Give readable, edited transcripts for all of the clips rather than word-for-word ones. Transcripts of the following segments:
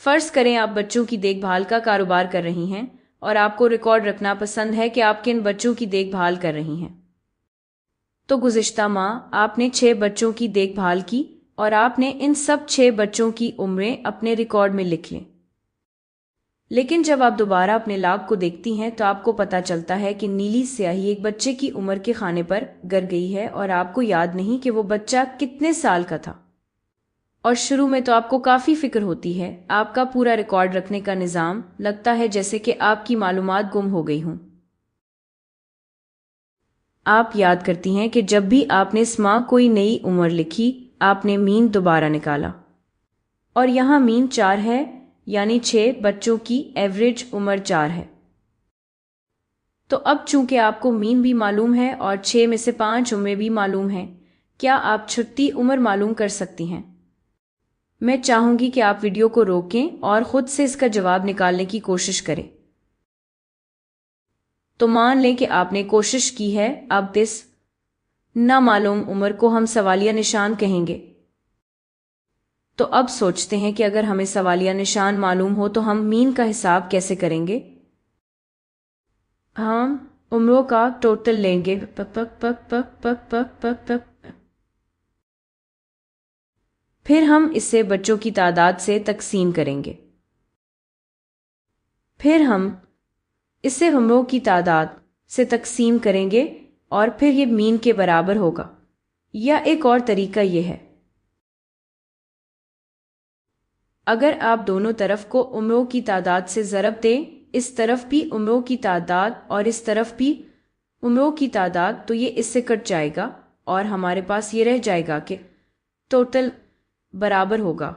فرض کریں آپ بچوں کی دیکھ بھال کا کاروبار کر رہی ہیں اور آپ کو ریکارڈ رکھنا پسند ہے کہ آپ کن بچوں کی دیکھ بھال کر رہی ہیں۔ تو گزشتہ ماہ آپ نے 6 بچوں کی دیکھ بھال کی اور آپ نے ان سب 6 بچوں کی عمریں اپنے ریکارڈ میں لکھ لیں۔ لیکن جب آپ دوبارہ اپنے لاگ کو دیکھتی ہیں تو آپ کو پتہ چلتا ہے کہ نیلی سیاہی ایک بچے کی عمر کے خانے پر گر گئی ہے اور آپ کو یاد نہیں کہ وہ بچہ کتنے سال کا تھا۔ اور شروع میں تو آپ کو کافی فکر ہوتی ہے، آپ کا پورا ریکارڈ رکھنے کا نظام لگتا ہے جیسے کہ آپ کی معلومات گم ہو گئی ہوں۔ آپ یاد کرتی ہیں کہ جب بھی آپ نے اس ماہ کوئی نئی عمر لکھی، آپ نے مین دوبارہ نکالا اور یہاں مین 4 ہے، یعنی 6 بچوں کی ایوریج عمر 4 ہے۔ تو اب چونکہ آپ کو مین بھی معلوم ہے اور 6 میں سے 5 عمریں بھی معلوم ہیں، کیا آپ چھٹی عمر معلوم کر سکتی ہیں؟ میں چاہوں گی کہ آپ ویڈیو کو روکیں اور خود سے اس کا جواب نکالنے کی کوشش کریں۔ تو مان لیں کہ آپ نے کوشش کی ہے، اب اس نامعلوم عمر کو ہم سوالیہ نشان کہیں گے۔ تو اب سوچتے ہیں کہ اگر ہمیں سوالیہ نشان معلوم ہو تو ہم مین کا حساب کیسے کریں گے؟ ہم عمروں کا ٹوٹل لیں گے، پھر ہم اسے بچوں کی تعداد سے تقسیم کریں گے، پھر ہم اسے عمروں کی تعداد سے تقسیم کریں گے اور پھر یہ مین کے برابر ہوگا۔ یا ایک اور طریقہ یہ ہے، اگر آپ دونوں طرف کو عمروں کی تعداد سے ضرب دیں، اس طرف بھی عمروں کی تعداد اور اس طرف بھی عمروں کی تعداد، تو یہ اس سے کٹ جائے گا اور ہمارے پاس یہ رہ جائے گا کہ ٹوٹل برابر ہوگا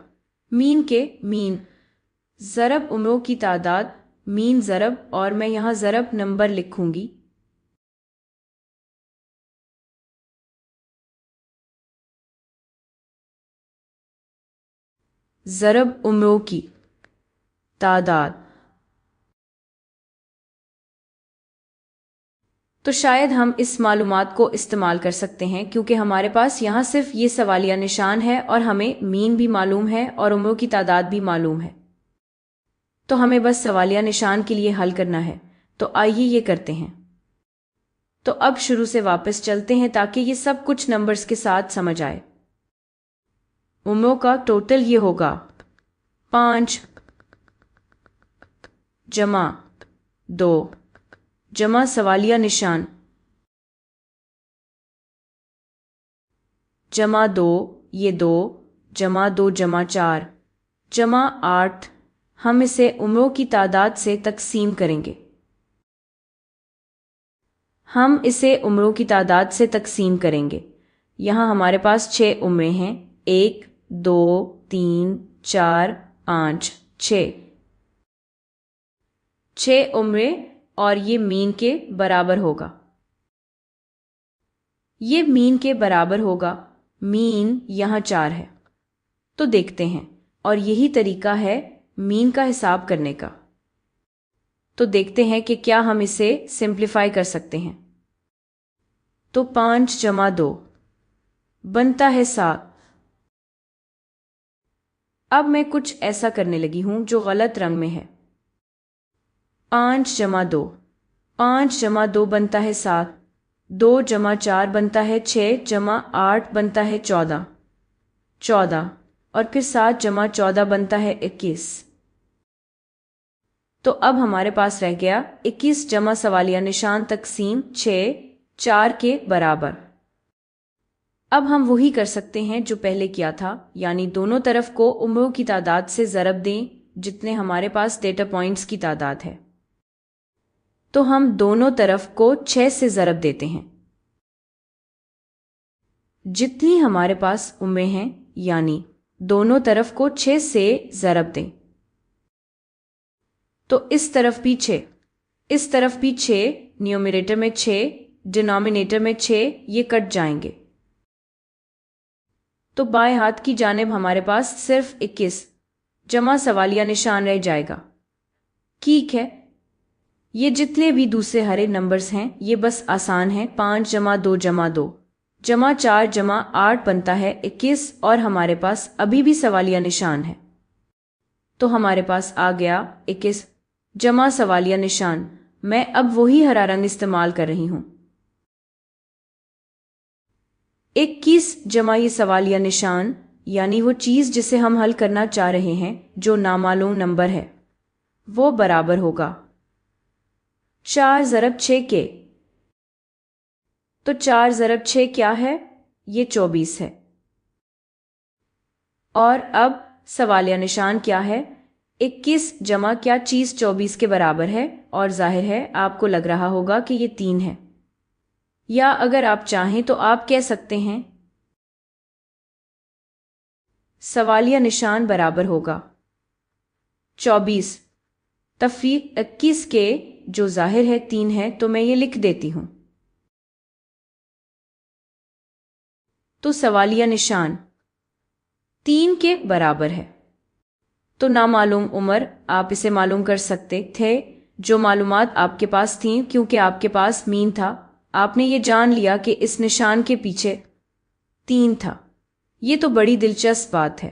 مین کے مین ضرب عمروں کی تعداد، مین ضرب، اور میں یہاں ضرب نمبر لکھوں گی، ضرب عمروں کی تعداد۔ تو شاید ہم اس معلومات کو استعمال کر سکتے ہیں کیونکہ ہمارے پاس یہاں صرف یہ سوالیہ نشان ہے اور ہمیں مین بھی معلوم ہے اور عمروں کی تعداد بھی معلوم ہے، تو ہمیں بس سوالیہ نشان کے لیے حل کرنا ہے۔ تو آئیے یہ کرتے ہیں۔ تو اب شروع سے واپس چلتے ہیں تاکہ یہ سب کچھ نمبرز کے ساتھ سمجھ آئے۔ عمروں کا ٹوٹل یہ ہوگا 5 جمع 2 جمع سوالیہ نشان جمع 2، یہ 2 جمع 2 جمع 4 جمع 8۔ ہم اسے عمروں کی تعداد سے تقسیم کریں گے، ہم اسے عمروں کی تعداد سے تقسیم کریں گے۔ یہاں ہمارے پاس 6 عمریں ہیں، 1 2 3 4 5 6 عمریں، اور یہ مین کے برابر ہوگا، یہ مین کے برابر ہوگا، مین یہاں 4 ہے۔ تو دیکھتے ہیں، اور یہی طریقہ ہے مین کا حساب کرنے کا۔ تو دیکھتے ہیں کہ کیا ہم اسے سمپلیفائی کر سکتے ہیں۔ تو 5 جمع 2 بنتا ہے 7۔ اب میں کچھ ایسا کرنے لگی ہوں جو غلط رنگ میں ہے۔ 5 جمع 2 5 جمع 2 بنتا ہے 7، 2 جمع 4 بنتا ہے 6 جمع 8 بنتا ہے 14 اور پھر 7 جمع 14 بنتا ہے 21۔ تو اب ہمارے پاس رہ گیا 21 جمع سوالیہ نشان تقسیم 6 4 کے برابر۔ اب ہم وہی کر سکتے ہیں جو پہلے کیا تھا، یعنی دونوں طرف کو عمروں کی تعداد سے ضرب دیں جتنے ہمارے پاس ڈیٹا پوائنٹس کی تعداد ہے۔ تو ہم دونوں طرف کو 6 سے ضرب دیتے ہیں، جتنی ہمارے پاس عمریں ہیں، یعنی دونوں طرف کو 6 سے ضرب دیں۔ تو اس طرف بھی 6، اس طرف بھی 6، نیومریٹر میں 6 ڈینامینیٹر میں 6، یہ کٹ جائیں گے۔ تو بائیں ہاتھ کی جانب ہمارے پاس صرف 21 جمع سوالیہ نشان رہ جائے گا۔ ٹھیک ہے، یہ جتنے بھی دوسرے ہرے نمبرز ہیں یہ بس آسان ہیں۔ 5 جمع 2 جمع 2 جمع 4 جمع 8 بنتا ہے 21، اور ہمارے پاس ابھی بھی سوالیہ نشان ہے۔ تو ہمارے پاس آ گیا 21 جمع سوالیہ نشان۔ میں اب وہی ہرا رنگ استعمال کر رہی ہوں۔ 21 جمع یہ سوالیہ نشان یعنی وہ چیز جسے ہم حل کرنا چاہ رہے ہیں جو نامعلوم نمبر ہے، وہ برابر ہوگا 4 ضرب 6 کے۔ تو 4 ضرب 6 کیا ہے؟ یہ 24 ہے۔ اور اب سوالیہ نشان کیا ہے؟ 21 جمع کیا چیز 24 کے برابر ہے، اور ظاہر ہے آپ کو لگ رہا ہوگا کہ یہ 3 ہے، یا اگر آپ چاہیں تو آپ کہہ سکتے ہیں سوالیہ نشان برابر ہوگا 24 تفریق 21 کے، جو ظاہر ہے 3 ہے، تو میں یہ لکھ دیتی ہوں۔ تو سوالیہ نشان 3 کے برابر ہے۔ تو نامعلوم عمر آپ اسے معلوم کر سکتے تھے جو معلومات آپ کے پاس تھیں، کیونکہ آپ کے پاس مین تھا، آپ نے یہ جان لیا کہ اس نشان کے پیچھے 3 تھا۔ یہ تو بڑی دلچسپ بات ہے۔